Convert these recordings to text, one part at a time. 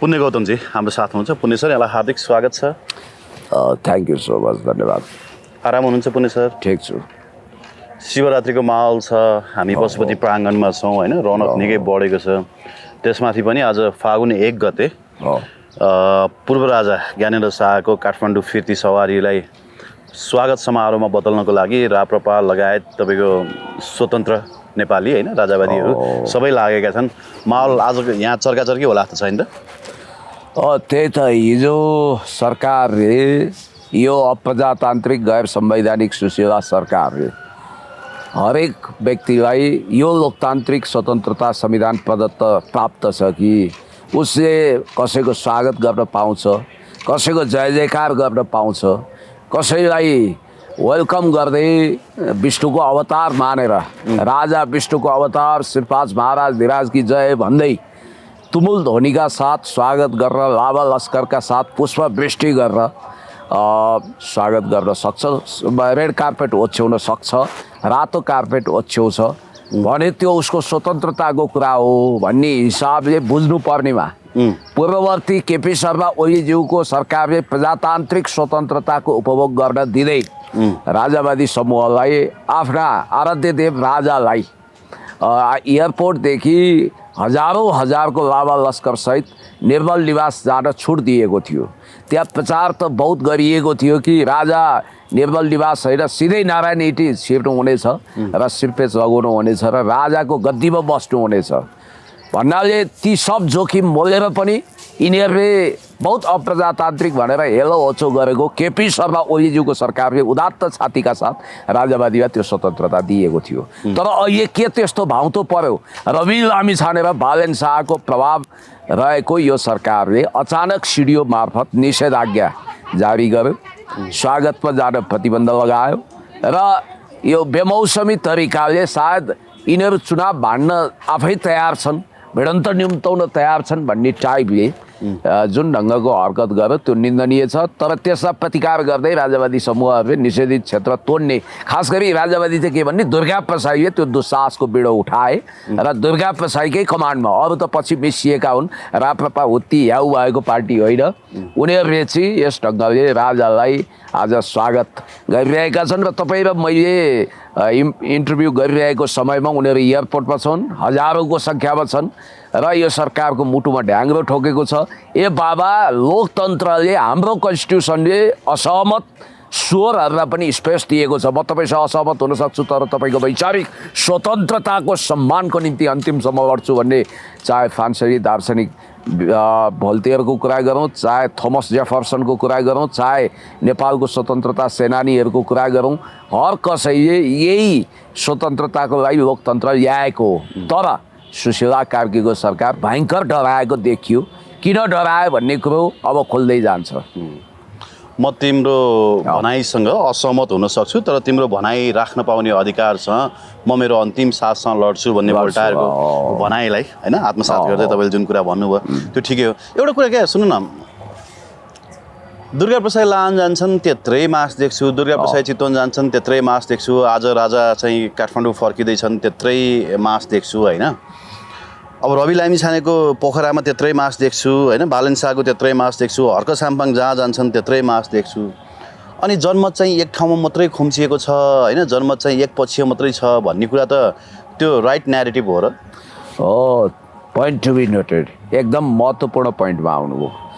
पुण्य गौतमजी हाम्रो साथ हुनुहुन्छ। पुण्य सर, यहाँलाई हार्दिक स्वागत छ। थ्याङ्क यू सो मच, धन्यवाद। आराम हुनुहुन्छ पुण्य सर? ठिक छु। शिवरात्रिको माहौल छ, हामी पशुपति प्राङ्गणमा छौँ होइन, रौनक निकै बढेको छ। त्यसमाथि पनि आज फागुन 1 गते पूर्व राजा ज्ञानेन्द्र शाहको काठमाडौँ फिर्ती सवारीलाई स्वागत समारोहमा बदल्नको लागि राप्रपा लगायत तपाईँको स्वतन्त्र नेपाली होइन राजावादीहरू सबै लागेका छन्। माहौल आजको यहाँ चर्काचर्की होला जस्तो छैन त? त्यही त, हिजो सरकारले यो अप्रजातान्त्रिक गैर संवैधानिक सुशीला सरकारले हरेक व्यक्तिलाई यो लोकतान्त्रिक स्वतन्त्रता संविधान प्रदत्त प्राप्त छ कि उसले कसैको स्वागत गर्न पाउँछ, कसैको जय जयकार गर्न पाउँछ, कसैलाई वेलकम गर्दै विष्णुको अवतार मानेर राजा विष्णुको अवतार श्रीपाद महाराज धीराज की जय भन्दै तुमुल ध्वनिका साथ स्वागत गरेर लाभा लस्करका साथ पुष्पवृष्टि गरेर स्वागत गर्न सक्छ, रेड कार्पेट ओछ्याउन सक्छ, रातो कार्पेट ओछ्याउँछ भने त्यो उसको स्वतन्त्रताको कुरा हो भन्ने हिसाबले बुझ्नुपर्नेमा पूर्ववर्ती केपी शर्मा ओलीज्यूको सरकारले प्रजातान्त्रिक स्वतन्त्रताको उपभोग गर्न दिँदै राजावादी समूहलाई आफ्ना आराध्य देव राजालाई एयरपोर्टदेखि हजारको लाभा लस्करसहित निर्मल निवास जान छुट दिएको थियो। त्यहाँ प्रचार त बहुत गरिएको थियो कि राजा निर्मल निवास होइन सिधै नारायण इटी छिर्नुहुनेछ र सिर्पेच लगाउनु हुनेछ र राजाको गद्दीमा बस्नुहुनेछ भन्नाले ती सब जोखिम मोलेर पनि यिनीहरूले बहुत अप्रजातान्त्रिक भनेर हेलो होचो गरेको केपी शर्मा ओलीज्यूको सरकारले उदात्त छातीका साथ राजावादीलाई त्यो स्वतन्त्रता दिएको थियो। तर अहिले के त्यस्तो भाउतो पर्यो, रवि लामिछाने र बालेन शाहको प्रभाव रहेको यो सरकारले अचानक सिडिओ मार्फत निषेधाज्ञा जारी गर्यो, स्वागतमा जान प्रतिबन्ध लगायो र यो बेमौसमी तरिकाले सायद यिनीहरू चुनाव भाड्न आफै तयार छन्, भिडन्त निम्ताउन तयार छन् भन्ने टाइपले जुन ढङ्गको हरकत गर्यो त्यो निन्दनीय छ। तर त्यसलाई प्रतिकार गर्दै राजावादी समूहहरूले निषेधित क्षेत्र तोड्ने, खास गरी राजावादी चाहिँ के भन्ने दुर्गा प्रसाईले त्यो दुस्साहसको बिडो उठाए र दुर्गा प्रसाईकै कमान्डमा, अरू त पछि मिसिएका हुन्, राप्रपा हुत्ती याउ भएको पार्टी होइन, उनीहरूले चाहिँ यस ढङ्गले राजालाई आज स्वागत गरिरहेका छन्। र तपाईँ र मैले इन्टरभ्यू गरिरहेको समयमा उनीहरू एयरपोर्टमा छन्, हजारौँको सङ्ख्यामा छन् र यो सरकारको मुटुमा ढ्याङ्ग्रो ठोकेको छ। ए बाबा, लोकतन्त्रले हाम्रो कन्स्टिट्युसनले असहमत स्वरहरूलाई पनि स्पेस दिएको छ। म तपाईँसँग असहमत हुन सक्छु तर तपाईँको वैचारिक स्वतन्त्रताको सम्मानको निम्ति अन्तिमसम्म लड्छु भन्ने, चाहे फ्रान्सेली दार्शनिक भोल्टेयरको कुरा गरौँ, चाहे थोमस जेफरसनको कुरा गरौँ, चाहे नेपालको स्वतन्त्रता सेनानीहरूको कुरा गरौँ, हर कसैले यही स्वतन्त्रताको लागि लोकतन्त्र ल्याएको हो। तर सुशीला कार्कीको सरकार भयङ्कर डराएको देखियो। किन डरायो भन्ने कुरो अब खोल्दै जान्छ। म तिम्रो भनाइसँग असहमत हुन सक्छु तर तिम्रो भनाइ राख्न पाउने अधिकार छ। म मेरो अन्तिम साससँग लड्छु भन्ने भोल्टायरको भनाइलाई होइन आत्मसात गर्दै तपाईँले जुन कुरा भन्नुभयो त्यो ठिकै हो। एउटा कुरा क्या सुन्नु न, दुर्गा प्रसाई लान जान्छन् त्यत्रै मास देख्छु, दुर्गा प्रसाई चितवन जान्छन् त्यत्रै मास देख्छु, आज राजा चाहिँ काठमाडौँ फर्किँदैछन् त्यत्रै मास देख्छु होइन। अब रवि लामिछानेको पोखरामा त्यत्रै मास देख्छु होइन, बालेन शाहको त्यत्रै मास देख्छु, हर्क साम्पाङ जहाँ जान्छन् त्यत्रै मास देख्छु। अनि जनमत चाहिँ एक ठाउँमा मात्रै खुम्चिएको छ होइन, जनमत चाहिँ एक पक्षीय मात्रै छ भन्ने कुरा त त्यो राइट न्यारेटिभ हो र? पोइन्ट टु बी नोटेड, एकदम महत्त्वपूर्ण पोइन्टमा आउनुभयो।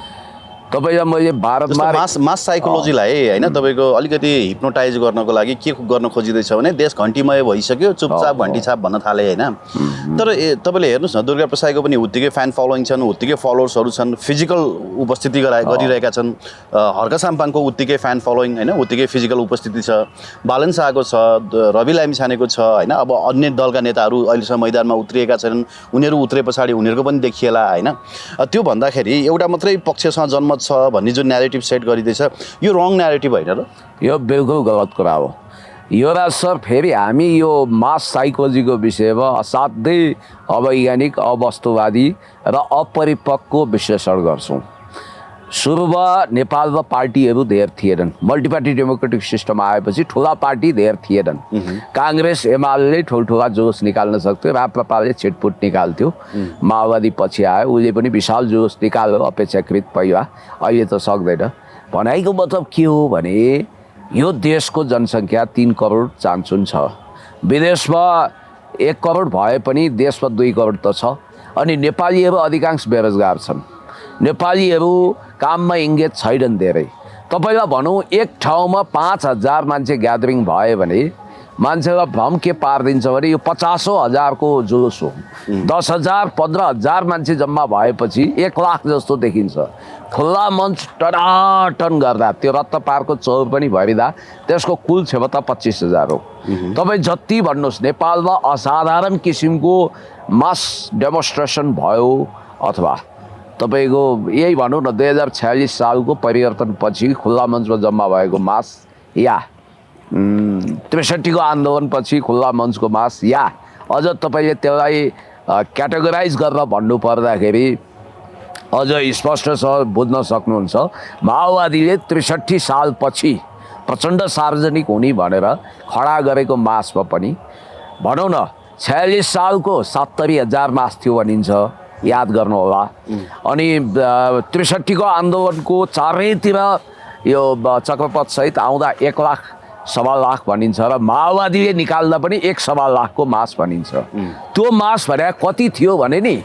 तपाईँ मैले भारतमा मास साइकोलोजीलाई होइन तपाईँको अलिकति हिप्नोटाइज गर्नको लागि के गर्न खोजिँदैछ भने देश घन्टीमय भइसक्यो, चुपचाप घन्टी छाप भन्न थाले होइन। तर तपाईँले हेर्नुहोस् न, दुर्गा प्रसाईको पनि उत्तिकै फ्यान फलोइङ छन्, उत्तिकै फलोवर्सहरू छन्, फिजिकल उपस्थिति गरिरहेका छन्। हर्क साम्पाङको उत्तिकै फ्यान फलोइङ होइन, उत्तिकै फिजिकल उपस्थिति छ। बालेन शाहको छ, रवि लामिछानेको छ होइन। अब अन्य दलका नेताहरू अहिलेसम्म मैदानमा उत्रिएका छैनन्, उनीहरू उत्रे पछाडि उनीहरूको पनि देखिएला होइन। त्यो भन्दाखेरि एउटा मात्रै पक्षसँग जनमत छ भन्ने जुन न्यारेटिभ सेट गरिँदैछ यो रङ न्यारेटिभ होइन र? यो बिल्कुल गलत कुरा हो। युवराज सर, फेरि हामी यो मास साइकोलोजीको विषयमा असाध्यै अवैज्ञानिक, अवस्तुवादी र अपरिपक्व विश्लेषण गर्छौँ। सुरुमा नेपालमा पार्टीहरू धेर थिएनन्। मल्टिपार्टी डेमोक्रेटिक सिस्टम आएपछि ठुला पार्टी धेर थिएनन्। काङ्ग्रेस एमाले ठुल्ठुला जोस निकाल्न सक्थ्यो, राप्रपाले छिटपुट निकाल्थ्यो। माओवादी पछि आयो, उसले पनि विशाल जोस निकाल्यो अपेक्षाकृत पहिला, अहिले त सक्दैन। भनाइको मतलब के हो भने यो देशको जनसङ्ख्या 3 करोड चान्चुन छ। विदेशमा 1 करोड भए पनि देशमा 2 करोड त छ। अनि नेपालीहरू अधिकांश बेरोजगार छन्। नेपालीहरू काममा इङ्गेज छैनन् धेरै। तपाईँलाई भनौँ एक ठाउँमा 5000 मान्छे ग्यादरिङ भयो भने मान्छेलाई भ्रम के पारिदिन्छ भने यो 50,000को जुलुस हो। 10,000 15,000 मान्छे जम्मा भएपछि 1 लाख जस्तो देखिन्छ। खुल्ला मञ्च टनाटन गर्दा त्यो रत्तपारको चौर पनि भरिदा त्यसको कुल क्षमता 25,000 हो। तपाईँ जति भन्नुहोस् नेपालमा असाधारण किसिमको मास डेमोन्स्ट्रेसन भयो अथवा तपाईँको यही भनौँ न 2046 सालको परिवर्तनपछि खुल्ला मञ्चमा जम्मा भएको मास या 63 को आन्दोलनपछि खुल्ला मञ्चको मास या अझ तपाईँले त्यसलाई क्याटेगोराइज गरेर भन्नु पर्दाखेरि अझ स्पष्टसँग बुझ्न सक्नुहुन्छ। माओवादीले 63 सालपछि प्रचण्ड सार्वजनिक हुने भनेर खडा गरेको मासमा पनि भनौँ न 46 सालको 70,000 मास थियो भनिन्छ, याद गर्नुहोला। अनि 63 को आन्दोलनको चारैतिर यो चक्रपथसहित आउँदा 1 लाख 1.25 लाख भनिन्छ र माओवादीले निकाल्दा पनि 1.25 लाखको मास भनिन्छ। त्यो मास भने कति थियो भने नि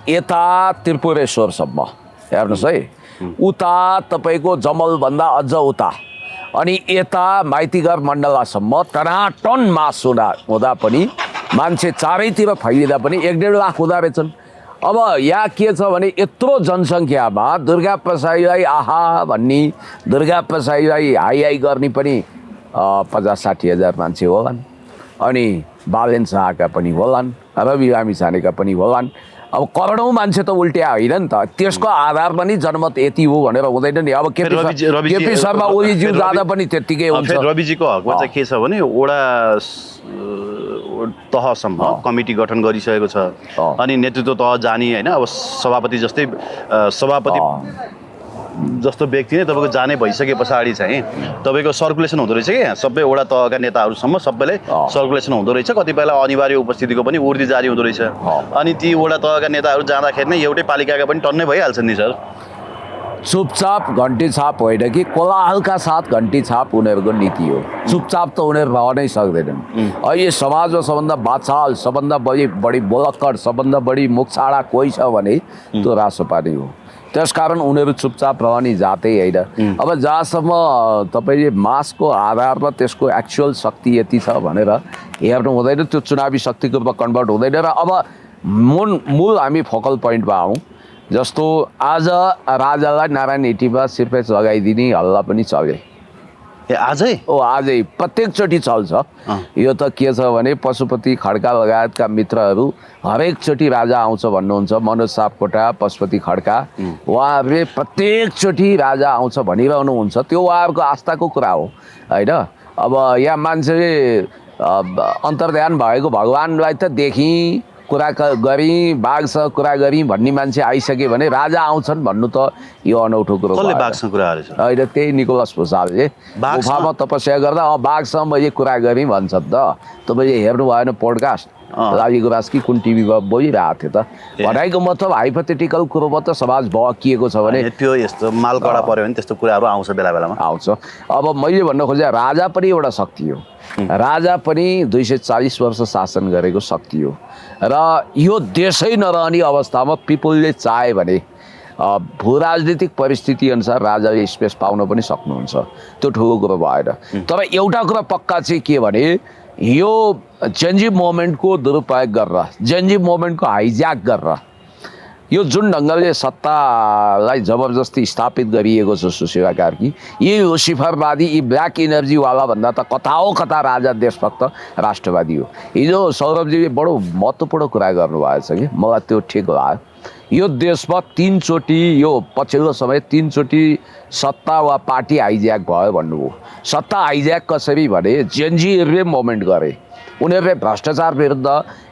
यता त्रिपुरेश्वरसम्म हेर्नुहोस् है, उता तपाईँको जमलभन्दा अझ उता अनि यता माइतीघर मण्डलासम्म टनाटन मास हुँदा पनि मान्छे चारैतिर फैलिँदा पनि 1.5 लाख हुँदो रहेछन्। अब यहाँ के छ भने यत्रो जनसङ्ख्यामा दुर्गा प्रसाईलाई आहा भन्ने, दुर्गा प्रसाईलाई हाई हाई गर्ने पनि 50-60 हजार मान्छे होलान्। अनि बालेन शाहका पनि होलान्, रवि लामिछानेका पनि होलान्। अब करोडौँ मान्छे त उल्ट्या होइन नि त, त्यसको आधार पनि जनमत यति हो भनेर हुँदैन नि। अब केपी शर्मा ओलीज्यू जाँदा पनि त्यत्तिकै हुन्छ। रविजीको हकमा चाहिँ के छ भने वडा तहसम्म कमिटी गठन गरिसकेको छ। अनि नेतृत्व तह जाने होइन, अब सभापति जस्तै सभापति जस्तो व्यक्ति नै तपाईँको जाने भइसके पछाडि चाहिँ तपाईँको सर्कुलेसन हुँदो रहेछ क्या, सबै वडा तहका नेताहरूसम्म सबैले सर्कुलेसन हुँदो रहेछ। कतिपयलाई अनिवार्य उपस्थितिको पनि उर्दी जारी हुँदो रहेछ। अनि ती वडा तहका नेताहरू जाँदाखेरि नै एउटै पालिकाका पनि टन्नै भइहाल्छन् नि सर। चुपचाप घन्टी छाप होइन कि कोलाहलका साथ घन्टी छाप उनीहरूको नीति हो। चुपचाप त उनीहरू रह नै सक्दैनन्। अहिले समाजमा सबभन्दा बाचाल, सबभन्दा बढी बोलक्कड, सबभन्दा बढी मुखछाडा कोही छ भने त्यो रासोपा नै हो। त्यसकारण उनीहरू चुपचाप रहने जातै होइन। अब जहाँसम्म तपाईँले मासको आधारमा त्यसको एक्चुअल शक्ति यति छ भनेर हेर्नु हुँदैन, त्यो चुनावी शक्तिको रूपमा कन्भर्ट हुँदैन। र अब मूल हामी फोकल पोइन्टमा आउँ। जस्तो आज राजालाई नारायण हिटीमा सिर्फेस लगाइदिने हल्ला पनि चल्यो। आजै आजै प्रत्येकचोटि चल्छ। यो त के छ भने पशुपति खड्का लगायतका मित्रहरू हरेकचोटि राजा आउँछ भन्नुहुन्छ। मनोज सापकोटा, पशुपति खड्का, उहाँहरूले प्रत्येकचोटि राजा आउँछ भनिरहनुहुन्छ। त्यो उहाँहरूको आस्थाको कुरा हो होइन। अब यहाँ मान्छेले अन्तर्ध्यान भएको भगवान्लाई त देखि कुरा गरी बाघसँग कुरा गरी भन्ने मान्छे आइसक्यो भने राजा आउँछन् भन्नु त यो अनौठो कुरो होइन। त्यही निकोलस भुसालले गुफामा तपस्या गर्दा बाघसँग मैले कुरा गरेँ भन्छ त। तपाईँले हेर्नु भएन पोडकास्ट, लाली गुराँस कि कुन टिभीमा बोलिरहेको थियो त। भनाइको मतलब हाइपोथेटिकल कुरोमा त समाज बकिएको छ भने त्यो यस्तो मालकडा पर्यो भने त्यस्तो कुराहरू आउँछ, बेला बेलामा आउँछ। अब मैले भन्न खोजेँ राजा पनि एउटा शक्ति हो। राजा पनि 240 वर्ष शासन गरेको शक्ति हो। र यो देशै नरहने अवस्थामा पिपुलले चाहे भने भू राजनीतिक परिस्थिति अनुसार राजाले स्पेस पाउन पनि सक्नुहुन्छ। त्यो ठुलो कुरो भएन। तर एउटा कुरा पक्का चाहिँ के भने यो जेनजी मोमेन्टको दुरुपयोग गरेर, जेनजी मोमेन्टको हाइज्याक गरेर यो जुन ढङ्गले सत्तालाई जबरजस्ती स्थापित गरिएको छ सुशीला कार्की, यी लुसिफरवादी, यी ब्ल्याक इनर्जीवाला भन्दा त कता हो कता राजा देशभक्त राष्ट्रवादी हो। हिजो सौरभजीले बडो महत्त्वपूर्ण कुरा गर्नुभएछ कि मलाई त्यो ठिक लाग्यो। यो देशमा 3 चोटि, यो पछिल्लो समय 3 चोटि सत्ता वा पार्टी हाइज्याक भयो भन्नुभयो। सत्ता हाइज्याक कसरी भने जेनजीहरूले मोमेन्ट गरे। उनीहरूले भ्रष्टाचार विरुद्ध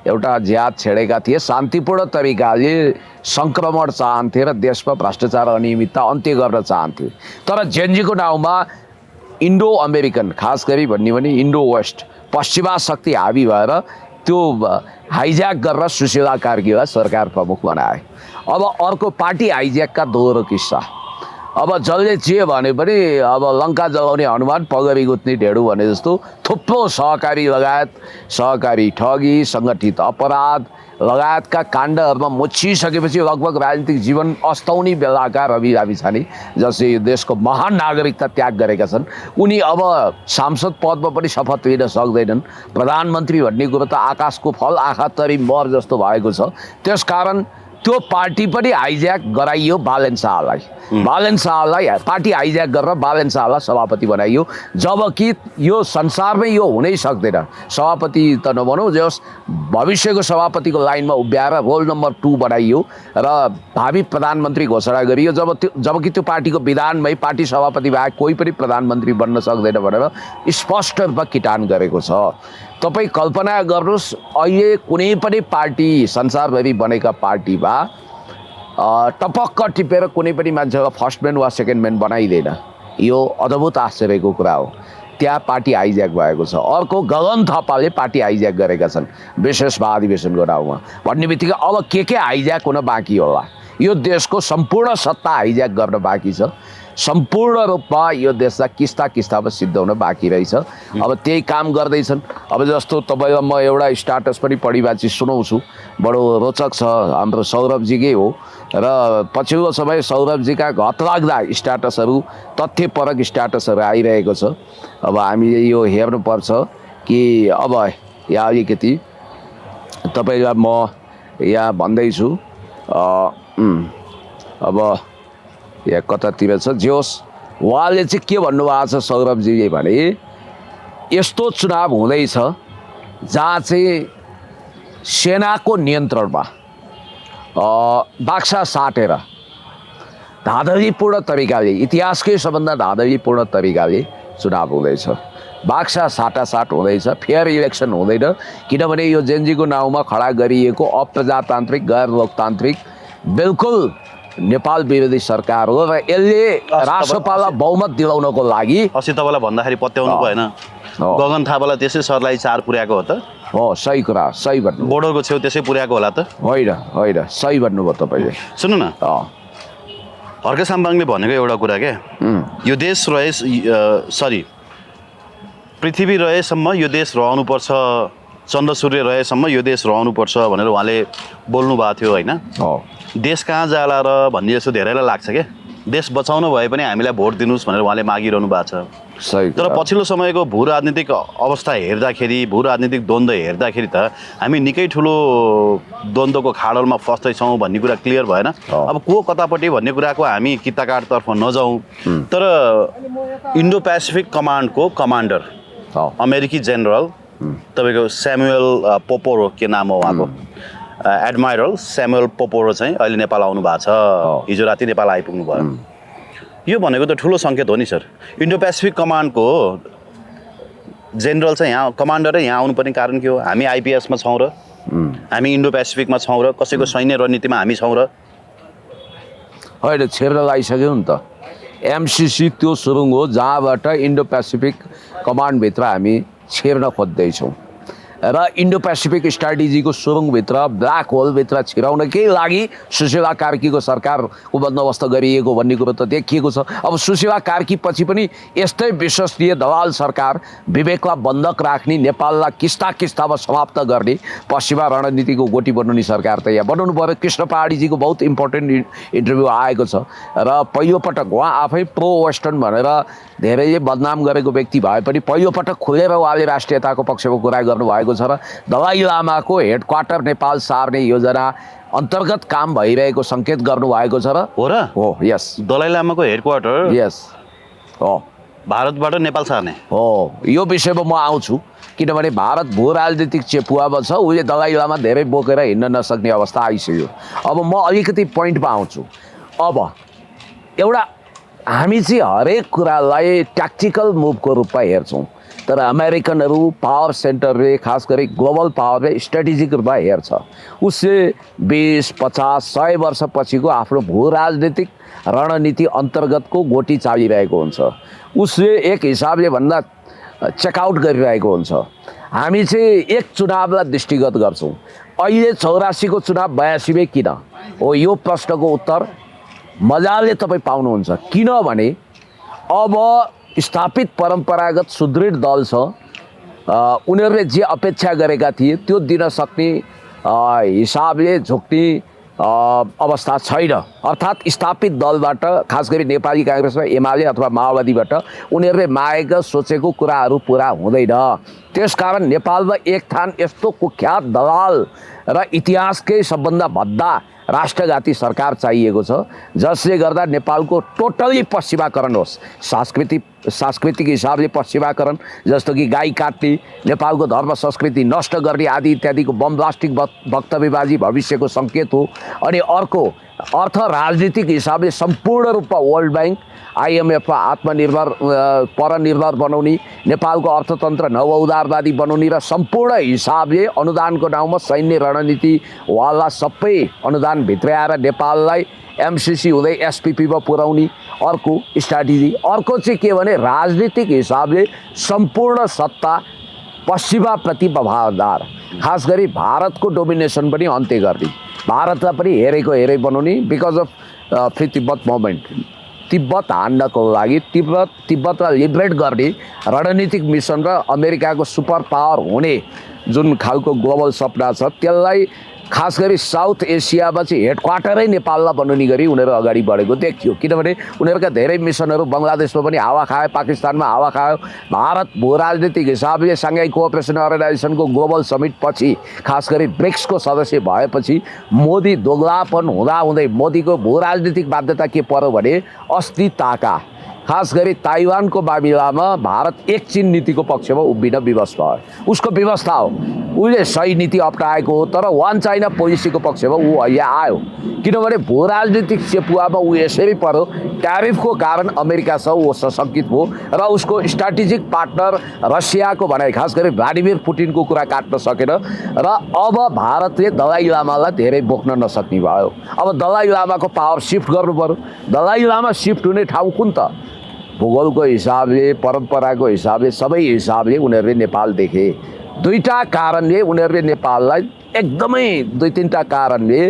एउटा जिहाद छेडेका थिए, शान्तिपूर्ण तरिकाले सङ्क्रमण चाहन्थे र देशमा भ्रष्टाचार अनियमितता अन्त्य गर्न चाहन्थे। तर जेनजीको नाउँमा इन्डो अमेरिकन, खास गरी भन्ने भने इन्डो वेस्ट पश्चिमा शक्ति हावी भएर त्यो हाइज्याक गरेर सुशीला कार्कीलाई सरकार प्रमुख बनाए। अब अर्को पार्टी हाइज्याकका दोहोरो किस्सा। अब जसले जे भने पनि अब लङ्का जलाउने हनुमान पगरी गुत्ने ढेडु भने जस्तो थुप्रो सहकारी लगायत सहकारी ठगी, सङ्गठित अपराध लगायतका काण्डहरूमा मुछिसकेपछि लगभग राजनीतिक जीवन अस्ताउने बेलाका रवि लामिछाने जसले यो देशको महान नागरिकता त्याग गरेका छन्, उनी अब सांसद पदमा पनि शपथ लिन सक्दैनन्। प्रधानमन्त्री भन्ने कुरो त आकाशको फल आँखा तरी मर जस्तो भएको छ। त्यसकारण त्यो पार्टी पनि हाइज्याक गराइयो बालेन शाहलाई। बालेन शाहलाई पार्टी हाइज्याक गरेर बालेन शाहलाई सभापति बनाइयो, जबकि यो संसारमै यो हुनै सक्दैन। सभापति त नभनौँ, जस भविष्यको सभापतिको लाइनमा उभ्याएर रोल नम्बर 2 बनाइयो र भावी प्रधानमन्त्री घोषणा गरियो। जबकि त्यो पार्टीको विधानमै पार्टी सभापति बाहेक कोही पनि प्रधानमन्त्री बन्न सक्दैन भनेर स्पष्ट रूपमा किटान गरेको छ। तपाईँ कल्पना गर्नुहोस्, अहिले कुनै पनि पार्टी संसारभरि बनेका पार्टीमा टपक्क टिपेर कुनै पनि मान्छेलाई फर्स्ट म्यान वा सेकेन्ड म्यान बनाइँदैन। यो अद्भुत आश्चर्यको कुरा हो। त्यहाँ पार्टी हाइज्याक भएको छ। अर्को गगन थापाले पार्टी हाइज्याक गरेका छन् विशेष महाधिवेशनको नाउँमा भन्ने बित्तिकै अब के हाइज्याक हुन बाँकी होला? यो देशको सम्पूर्ण सत्ता हाइज्याक गर्न बाँकी छ। सम्पूर्ण रूपमा यो देशलाई किस्ता किस्तामा सिद्धाउन बाँकी रहेछ। अब त्यही काम गर्दैछन्। अब जस्तो तपाईँलाई म एउटा स्ट्याटस पनि पढिबाची सुनाउँछु, बडो रोचक छ। हाम्रो सौरभजीकै हो र पछिल्लो समय सौरभजीका घतलाग्दा स्ट्याटसहरू, तथ्यपरक स्ट्याटसहरू आइरहेको छ। अब हामीले यो हेर्नुपर्छ कि अब यहाँ अलिकति तपाईँलाई म यहाँ भन्दैछु। अब या कतातिर छ जे होस्, उहाँले चाहिँ के भन्नुभएको छ सौरभजीले भने, यस्तो चुनाव हुँदैछ जहाँ चाहिँ सेनाको नियन्त्रणमा बाक्सा साटेर धाँधलीपूर्ण तरिकाले, इतिहासकै सबभन्दा धाँधलीपूर्ण तरिकाले चुनाव हुँदैछ। बाक्सा साटासाट हुँदैछ, फेयर इलेक्सन हुँदैन। किनभने यो जेनजीको नाउँमा खडा गरिएको अप्रजातान्त्रिक, गैर लोकतान्त्रिक, बिल्कुल नेपाल विरोधी सरकार हो र यसले राष्ट्रपाललाई बहुमत दिलाउनको लागि अस्ति तपाईँलाई भन्दाखेरि पत्याउनु भएन, गगन थापालाई त्यसै सरलाई 4 पुर्याएको हो त? हो, सही कुरा, सही भन्नु। बोर्डरको छेउ त्यसै पुर्याएको होला त? होइन होइन, सही भन्नुभयो तपाईँले। सुन्नु न, हर्क साम्बाङले भनेको एउटा कुरा के, यो देश रहे सरी पृथ्वी रहेसम्म यो देश रहनुपर्छ, चन्द्र सूर्य रहेसम्म यो देश रहनुपर्छ भनेर उहाँले बोल्नु भएको थियो होइन? देश कहाँ जाला र भन्ने जस्तो धेरैलाई लाग्छ क्या। देश बचाउन भए पनि हामीलाई भोट दिनुहोस् भनेर उहाँले मागिरहनु भएको छ। सही। तर पछिल्लो समयको भू राजनीतिक अवस्था हेर्दाखेरि, भू राजनीतिक द्वन्द्व हेर्दाखेरि त हामी निकै ठुलो द्वन्द्वको खाडलमा फस्दैछौँ भन्ने कुरा क्लियर भएन। अब को कतापट्टि भन्ने कुराको हामी किताकाटतर्फ नजाउँ, तर इन्डो पेसिफिक कमान्डको कमान्डर अमेरिकी जेनरल तपाईँको स्यामुएल पोपोरो के नाम हो उहाँको, एडमाइरल स्यामुएल पोपोरो चाहिँ अहिले नेपाल आउनु भएको छ। हिजो राति नेपाल आइपुग्नु भयो। यो भनेको त ठुलो सङ्केत हो नि सर। इन्डो पेसिफिक कमान्डको जेनरल चाहिँ यहाँ, कमान्डरै यहाँ आउनुपर्ने कारण के हो? हामी आइपिएसमा छौँ र, हामी इन्डो पेसिफिकमा छौँ र, कसैको सैन्य रणनीतिमा हामी छौँ र? होइन, छेर्न लागिसक्यो नि त। एमसिसी त्यो सुरुङ हो जहाँबाट इन्डो पेसिफिक कमान्डभित्र हामी छिर्न खोज्दैछौँ र इन्डो पेसिफिक स्ट्राटेजीको सुरुङभित्र, ब्ल्याक होलभित्र छिराउनकै लागि सुशीला कार्कीको सरकारको बन्दोबस्त गरिएको भन्ने कुरो त देखिएको छ। अब सुशीला कार्की पछि पनि यस्तै विश्वसनीय दलाल सरकार, विवेकलाई बन्धक राख्ने, नेपाललाई किस्ता किस्तामा समाप्त गर्ने पश्चिमा रणनीतिको गोटी बनाउने सरकार त यहाँ बनाउनु पऱ्यो। कृष्ण पहाडीजीको बहुत इम्पोर्टेन्ट इन्टरभ्यू आएको छ र पहिलोपटक उहाँ आफै प्रो वेस्टर्न भनेर धेरैले बदनाम गरेको व्यक्ति भए पनि पहिलोपटक खुलेर उहाँले राष्ट्रियताको पक्षमा कुरा गर्नुभएको छ र दलाई लामाको हेडक्वार्टर नेपाल सार्ने योजना अन्तर्गत काम भइरहेको सङ्केत गर्नुभएको छ र हो र? हो, यस। दलाई लामाको हेडक्वार्टर यस हो, भारतबाट नेपाल सार्ने हो। यो विषयमा म आउँछु, किनभने भारत भू राजनीतिक चेपुवामा छ। उसले दलाई लामा धेरै बोकेर हिँड्न नसक्ने अवस्था आइसक्यो। अब म अलिकति पोइन्टमा आउँछु। अब एउटा हामी चाहिँ हरेक कुरालाई ट्याक्टिकल मुभको रूपमा हेर्छौँ। तर अमेरिकनहरू पावर सेन्टरले खास गरी ग्लोबल पावरले स्ट्रेटेजिक रूपमा हेर्छ। उसले 20, 50, 100 वर्षपछिको आफ्नो भू राजनीतिक रणनीति अन्तर्गतको गोटी चालिरहेको हुन्छ। उसले एक हिसाबले भन्दा चेकआउट गरिरहेको हुन्छ। हामी चाहिँ एक चुनावलाई दृष्टिगत गर्छौँ। अहिले 84 को चुनाव 82 मै किन हो, यो प्रश्नको उत्तर मजाले तपाईँ पाउनुहुन्छ। किनभने अब स्थापित परम्परागत सुदृढ दल छ, उनीहरूले जे अपेक्षा गरेका थिए त्यो दिन सक्ने हिसाबले झुक्ने अवस्था छैन। अर्थात् स्थापित दलबाट खास गरी नेपाली काङ्ग्रेस र एमाले अथवा माओवादीबाट उनीहरूले मागेका सोचेको कुराहरू पुरा हुँदैन। त्यसकारण नेपालमा एक थान यस्तो कुख्यात दलाल र इतिहासकै सबभन्दा भद्दा राष्ट्रघाती सरकार चाहिएको छ जसले गर्दा नेपालको टोटली पश्चिमाकरण होस्। सांस्कृतिक हिसाबले पश्चिमाकरण, जस्तो कि गाई काट्ने, नेपालको धर्म संस्कृति नष्ट गर्ने आदि इत्यादिको बम ब्लास्टिक वक्तव्यबाजी भविष्यको सङ्केत हो। अनि अर्को अर्थ राजनीतिक हिसाबले सम्पूर्ण रूपमा वर्ल्ड ब्याङ्क, IMF आत्मनिर्भर परनिर्भर बनाउने, नेपालको अर्थतन्त्र नवउदारवादी बनाउने र सम्पूर्ण हिसाबले अनुदानको नाउँमा सैन्य रणनीतिवाला सबै अनुदान भित्र्याएर नेपाललाई MCC हुँदै SPP मा पुर्याउने अर्को स्ट्राटेजी। अर्को चाहिँ के भने राजनीतिक हिसाबले सम्पूर्ण सत्ता पश्चिमाप्रति वफादार, खास गरी भारतको डोमिनेसन पनि अन्त्य गर्ने, भारतलाई पनि हेरेको हेरै बनाउने। Because of free Tibet movement, Tibet हान्नको लागि तिब्बतलाई लिबरेट गर्ने रणनीतिक मिसन र अमेरिकाको सुपर पावर हुने जुन खालको ग्लोबल सपना छ त्यसलाई खास गरी साउथ एसियामा चाहिँ हेडक्वार्टरै नेपाललाई बनाउने गरी उनीहरू अगाडि बढेको देखियो। किनभने उनीहरूका धेरै मिसनहरू बङ्गलादेशमा पनि हावा खायो, पाकिस्तानमा हावा खायो। भारत भू राजनीतिक हिसाबले साङ्घाई कोअपरेसन अर्गनाइजेसनको ग्लोबल समिट पछि, खास गरी ब्रिक्सको सदस्य भएपछि मोदी दोगलापन हुँदाहुँदै मोदीको भू राजनीतिक बाध्यता के पर्यो भने अस्थिरताका, खास गरी ताइवानको मामिलामा भारत एक चीन नीतिको पक्षमा उभिन विवश भयो। उसको व्यवस्था हो, उसले सही नीति अप्नाएको हो, तर वान चाइना पोलिसीको पक्षमा ऊ अहिले आयो। किनभने भू राजनीतिक चेपुवामा ऊ यसरी पर्यो, ट्यारिफको कारण अमेरिकासँग ऊ सशङ्कित भयो र उसको स्ट्राटेजिक पार्टनर रसियाको भनाइ, खास गरी भ्लादिमिर पुटिनको कुरा काट्न सकेन र अब भारतले दलाई लामालाई धेरै बोक्न नसक्ने भयो। अब दलाई लामाको पावर सिफ्ट गर्नु पर्यो। दलाई लामा सिफ्ट हुने ठाउँ कुन त? भूगोलको हिसाबले, परम्पराको हिसाबले, सबै हिसाबले उनीहरूले नेपाल देखे। दुईटा कारणले उनीहरूले नेपाललाई एकदमै, दुई तिनवटा कारणले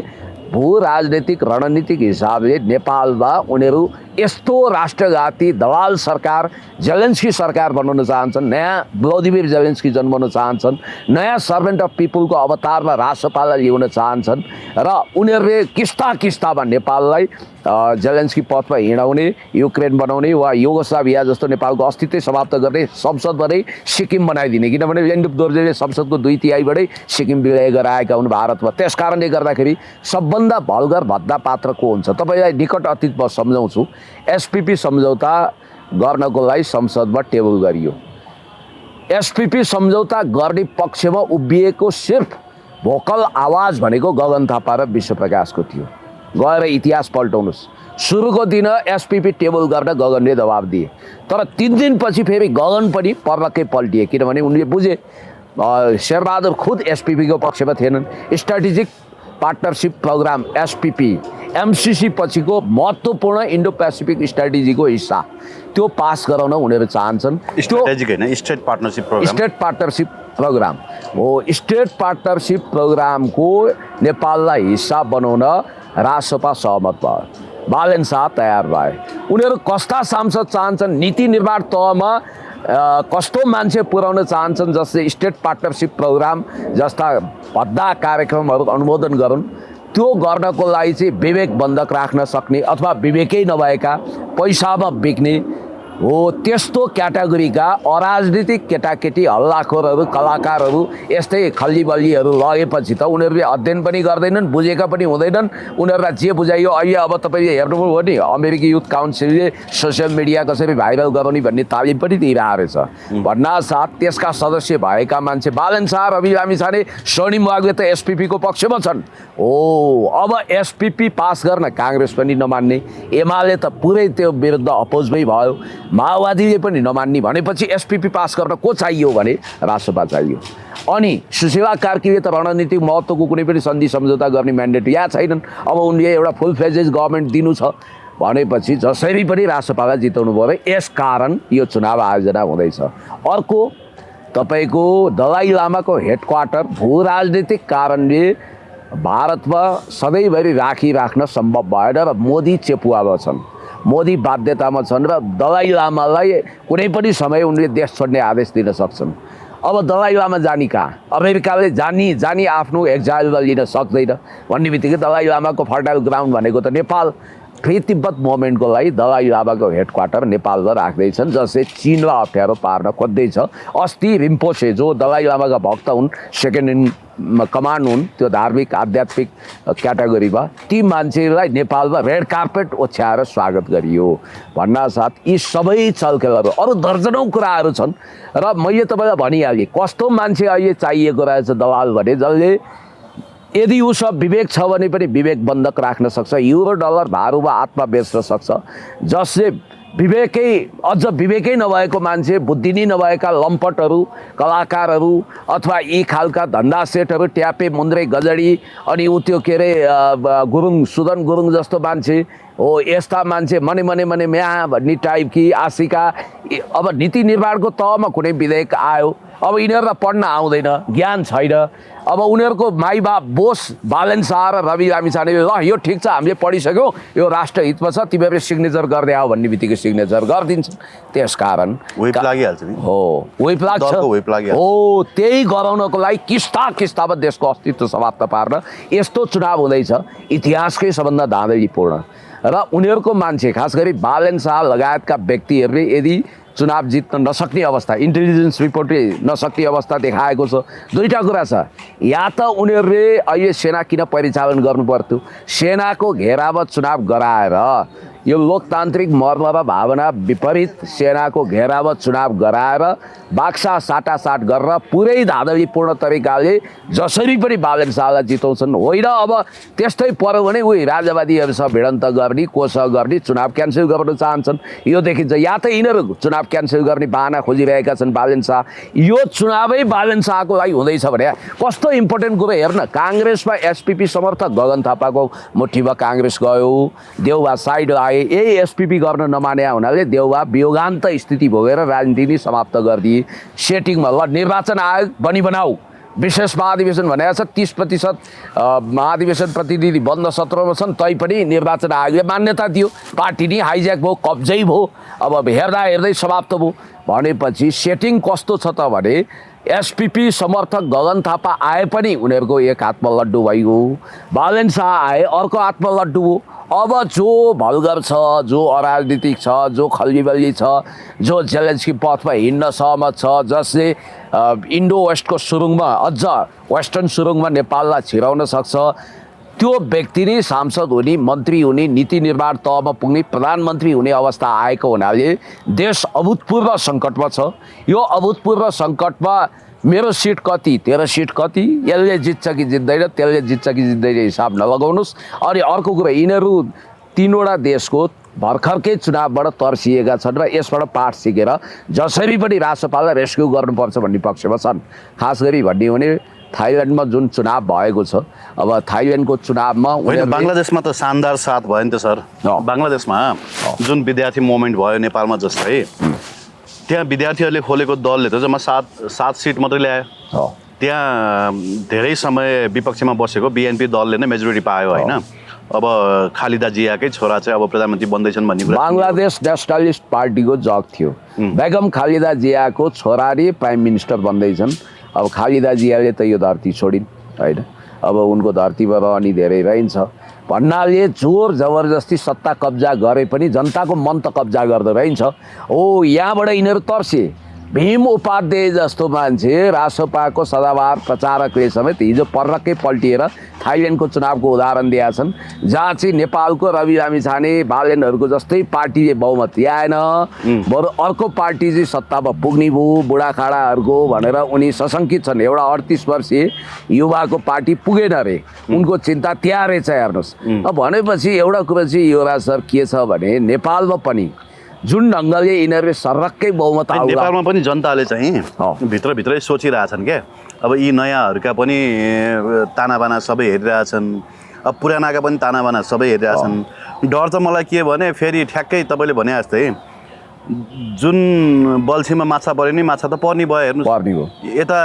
भू राजनीतिक रणनीतिक हिसाबले नेपालमा उनीहरू यस्तो राष्ट्रघाती दलाल सरकार, जेलेन्स्की सरकार बनाउन चाहन्छन्, नयाँ भ्लादिमिर जेलेन्स्की जन्माउन चाहन्छन्, नयाँ सर्भेन्ट अफ पिपुलको अवतारमा राष्ट्रपाललाई ल्याउन चाहन्छन् र उनीहरूले किस्ता किस्तामा नेपाललाई जेलेन्स्की पथमा हिँडाउने, युक्रेन बनाउने वा युगोस्लाभिया जस्तो नेपालको अस्तित्वै समाप्त गर्ने, संसदबाटै सिक्किम बनाइदिने। किनभने एन्डुप दोर्जेले संसदको 2/3बाटै सिक्किम विलय गराएका हुन् भारतमा। त्यस कारणले गर्दाखेरि सबभन्दा भल्गर भद्दा पात्र को हुन्छ? तपाईँलाई निकट अतीतमा सम्झाउँछु। SPP सम्झौता गर्नको लागि संसदमा टेबल गरियो। SPP सम्झौता गर्ने पक्षमा उभिएको सिर्फ भोकल आवाज भनेको गगन थापा र विश्वप्रकाशको थियो। गएर इतिहास पल्टाउनुहोस्। सुरुको दिन SPP टेबल गर्न गगनले दबाब दिए, तर 3 दिनपछि फेरि गगन पनि पर्लक्कै पल्टिए। किनभने उनले बुझे शेरबहादुर खुद SPP को पक्षमा थिएनन्। Strategic partnership program SPP MCC पछिको महत्त्वपूर्ण इन्डो पेसिफिक स्ट्राटेजीको हिस्सा त्यो पास गराउन उनीहरू चाहन्छन्। स्ट्राटेजिक हैन, state partnership program. State partnership program हो। स्टेट पार्टनरसिप प्रोग्रामको नेपाललाई हिस्सा बनाउन रासपा सहमत भयो। बालन शाह तयार भए। उनीहरू कस्ता सांसद चाहन्छन्, नीति निर्माण तहमा कस्तो मान्छे पुर्याउन चाहन्छन् जसले स्टेट पार्टनरसिप प्रोग्राम जस्ता भद्दा कार्यक्रमहरू अनुमोदन गरून्, त्यो गर्नको लागि चाहिँ विवेक बन्धक राख्न सक्ने अथवा विवेकै नभएका पैसामा बिक्ने हो त्यस्तो क्याटेगोरीका अराजनीतिक केटाकेटी, हल्लाखोरहरू, कलाकारहरू, यस्तै खल्लीबल्लीहरू लगेपछि त उनीहरूले अध्ययन पनि गर्दैनन्, बुझेका पनि हुँदैनन्। उनीहरूलाई जे बुझाइयो अहिले अब तपाईँले हेर्नुभयो भने अमेरिकी युथ काउन्सिलले सोसियल मिडिया कसरी भाइरल गराउने भन्ने तालिम पनि दिइरहेको रहेछ। भन्नासाथ त्यसका सदस्य भएका मान्छे बालन शाह, रवि लामिछाने, स्वर्णिम वाग्ले त SPP को पक्षमा छन्। हो अब SPP पास गर्न काङ्ग्रेस पनि नमान्ने, एमाले त पुरै त्यो विरुद्ध अपोजमै भयो। माओवादीले पनि नमान्ने भनेपछि एसपिपी पास गर्न को चाहियो भने रासपा चाहियो। अनि सुशीला कार्कीले त रणनीतिक महत्त्वको कुनै पनि सन्धि सम्झौता गर्ने म्यान्डेट यहाँ छैनन्। अब उनले एउटा फुल फ्लेजेज गभर्मेन्ट दिनु छ भनेपछि जसरी पनि रासपालाई जिताउनु पऱ्यो, यस कारण यो चुनाव आयोजना हुँदैछ। अर्को तपाईँको दलाई लामाको हेडक्वार्टर भू राजनीतिक कारणले भारतमा सधैँभरि राखिराख्न सम्भव भएन र मोदी चेपुवामा छन्, मोदी बाध्यतामा छन् र दलाई लामालाई कुनै पनि समय उनले देश छोड्ने आदेश दिन सक्छन्। अब दलाई लामा जाने कहाँ? अमेरिकाले जानी आफ्नो एक्जाइलमा लिन सक्दैन भन्ने बित्तिकै दलाई लामाको फर्टाइल ग्राउन्ड भनेको त नेपाल। फेरि तिब्बत मुभमेन्टको लागि दलाई लामाको हेडक्वार्टर नेपालमा राख्दैछन्, जसले चिनलाई अप्ठ्यारो पार्न खोज्दैछ। अस्ति रिम्पोछे जो दलाई लामाका भक्त हुन्, सेकेन्ड इन कमान्ड हुन् त्यो धार्मिक आध्यात्मिक क्याटेगोरीमा, ती मान्छेलाई नेपालमा रेड कार्पेट ओछ्याएर स्वागत गरियो भन्नासाथ यी सबै चलखेलहरू, अरू दर्जनौँ कुराहरू छन्। र मैले तपाईँलाई भनिहालेँ कस्तो मान्छे अहिले चाहिएको रहेछ दलाल भने, जसले यदि उसँग विवेक छ भने पनि विवेक बन्धक राख्न सक्छ, युरो डलर भारूमा आत्मा बेच्न सक्छ, जसले विवेकै नभएको मान्छे, बुद्धि नै नभएका लम्पटहरू, कलाकारहरू अथवा यी खालका धन्दा सेटहरू, ट्यापे मुन्द्रे गजडी अनि ऊ त्यो के अरे गुरुङ सुदन गुरुङ जस्तो मान्छे हो, यस्ता मान्छे मने म्या भन्ने टाइपकी आशिका। अब नीति निर्माणको तहमा कुनै विधेयक आयो, अब यिनीहरूलाई पढ्न आउँदैन, ज्ञान छैन। अब उनीहरूको माई बाप बोस बालन शाह र रवि लामिछानेले ल यो ठिक छ हामीले पढिसक्यौँ, यो राष्ट्र हितमा छ, तिमीहरूले सिग्नेचर गर्दै आऊ भन्ने बित्तिकै सिग्नेचर गरिदिन्छ। त्यसकारण वेब लागिहाल्छ नि। हो, वेब लाग्छ। हो, त्यही गराउनको लागि किस्तामा देशको अस्तित्व समाप्त पार्न यस्तो चुनाव हुँदैछ, इतिहासकै सबभन्दा धाँधलीपूर्ण। र उनीहरूको मान्छे खास गरी बालन शाह लगायतका व्यक्तिहरूले यदि चुनाव जित्न नसक्ने अवस्था, इन्टेलिजेन्स रिपोर्टले नसक्ने अवस्था देखाएको छ। दुईवटा कुरा छ, या त उनीहरूले अहिले सेना किन परिचालन गर्नु पर्थ्यो, सेनाको घेरामा चुनाव गराएर यो लोकतान्त्रिक मर्म र भावना विपरीत सेनाको घेरामा चुनाव गराएर बाक्सा साटासाट गरेर पुरै धाँधलीपूर्ण तरिकाले जसरी पनि बालन शाहलाई जिताउँछन्। होइन अब त्यस्तै पऱ्यो भने उही राजावादीहरूसँग भिडन्त गर्ने, कोसँग गर्ने, चुनाव क्यान्सल गर्न चाहन्छन्, यो देखिन्छ। या त यिनीहरू चुनाव क्यान्सल गर्ने बाहना खोजिरहेका छन् बालन शाह, यो चुनावै बालन शाहको लागि हुँदैछ भने कस्तो इम्पोर्टेन्ट कुरो हेर्न। काङ्ग्रेसमा एसपिपी समर्थक गगन थापाको मुठीमा काङ्ग्रेस गयो, देउबा साइड आए, यही एसपिपी गर्न नमाने हुनाले देउबा वियोगान्त स्थिति भोगेर राजनीति नै समाप्त गरिदिए। सेटिङमा ल निर्वाचन आयोग बनाऊ, विशेष महाधिवेशन भनेको छ, 30% महाधिवेशन प्रतिनिधि बन्द सत्रमा छन्, तैपनि निर्वाचन आयोगले मान्यता दियो, पार्टी नै हाइज्याक भयो, कब्जै भयो, अब हेर्दै समाप्त भयो। भनेपछि सेटिङ कस्तो छ त भने एसपिपी समर्थक गगन थापा आए पनि उनीहरूको एक हातमा लड्डु भइगयो, बालन शाह आए अर्को हातमा लड्डु हो। अब जो भल्गर छ, जो अराजनीतिक छ, जो खल्लीबल्ली छ, जो जेलेन्स्की पथमा हिँड्न सहमत छ, जसले इन्डो वेस्टको सुरुङमा अझ वेस्टर्न सुरुङमा नेपाललाई छिराउन सक्छ, त्यो व्यक्ति नै सांसद हुने, मन्त्री हुने, नीति निर्माण तहमा पुग्ने, प्रधानमन्त्री हुने अवस्था आएको हुनाले देश अभूतपूर्व सङ्कटमा छ। यो अभूतपूर्व सङ्कटमा मेरो सिट कति, तेरो सिट कति, यसले जित्छ कि जित्दैन, त्यसले जित्छ कि जित्दैन हिसाब नलगाउनुहोस्। अनि अर्को कुरा, यिनीहरू तीनवटा देशको भर्खरकै चुनावबाट तर्सिएका छन् र यसबाट पाठ सिकेर जसरी पनि राष्ट्रपाललाई रेस्क्यु गर्नुपर्छ भन्ने पक्षमा छन्। खास गरी भन्ने हो भने थाइल्यान्डमा जुन चुनाव भएको छ, अब थाइल्यान्डको चुनावमा बङ्गलादेशमा त शानदार साथ भयो नि त सर। बङ्गलादेशमा जुन विद्यार्थी मुभमेन्ट भयो नेपालमा जस्तै, त्यहाँ विद्यार्थीहरूले खोलेको दलले त जम्मा सात सिट मात्रै ल्यायो। त्यहाँ धेरै समय विपक्षमा बसेको बिएनपी दलले नै मेजोरिटी पायो होइन। अब खालिदा जियाकै छोरा चाहिँ अब प्रधानमन्त्री बन्दैछन् भन्ने कुरा बङ्गलादेश नेसनलिस्ट पार्टीको जग थियो, बेगम खालिदा जियाको छोरा नै प्राइम मिनिस्टर बन्दैछन्। अब खालिदा जियाले त यो धरती छोडिन् होइन, अब उनको धरतीमा रहने धेरै रहन्छ भन्नाले जोर जबरजस्ती सत्ता कब्जा गरे पनि जनताको मन त कब्जा गर्दो रहन्छ। हो, यहाँबाट यिनीहरू तर्से। भीम उपाध्याय जस्तो मान्छे रासपाको सदाबहार प्रचारकले समेत हिजो पर्रक्कै पल्टिएर थाइल्यान्डको चुनावको उदाहरण दिएका छन्, जहाँ चाहिँ नेपालको रवि लामिछाने बालेनहरूको जस्तै पार्टीले बहुमत ल्याएन, बरु अर्को पार्टी चाहिँ सत्तामा पुग्ने भयो बुढाखाडाहरूको भनेर उनी सशङ्कित छन्। एउटा 38 वर्षीय युवाको पार्टी पुगेन अरे, उनको चिन्ता त्यहाँ रहेछ हेर्नुहोस्। अब भनेपछि एउटा कुरा चाहिँ युवराज सर के छ भने नेपालमा पनि जुन ढङ्गले यिनीहरूले सर्रक्कै बहुमत आउला नेपालमा पनि जनताले चाहिँ अँ। भित्रभित्रै सोचिरहेछन् क्या अब यी नयाँहरूका पनि तानाबाना सबै हेरिरहेछन् अब पुरानाका पनि तानाबाना सबै हेरिरहेछन् डर चाहिँ मलाई के भने फेरि ठ्याक्कै तपाईँले भने जस्तै जुन बल्छीमा माछा पऱ्यो नि माछा त पर्ने भयो हेर्नु पर्ने हो यता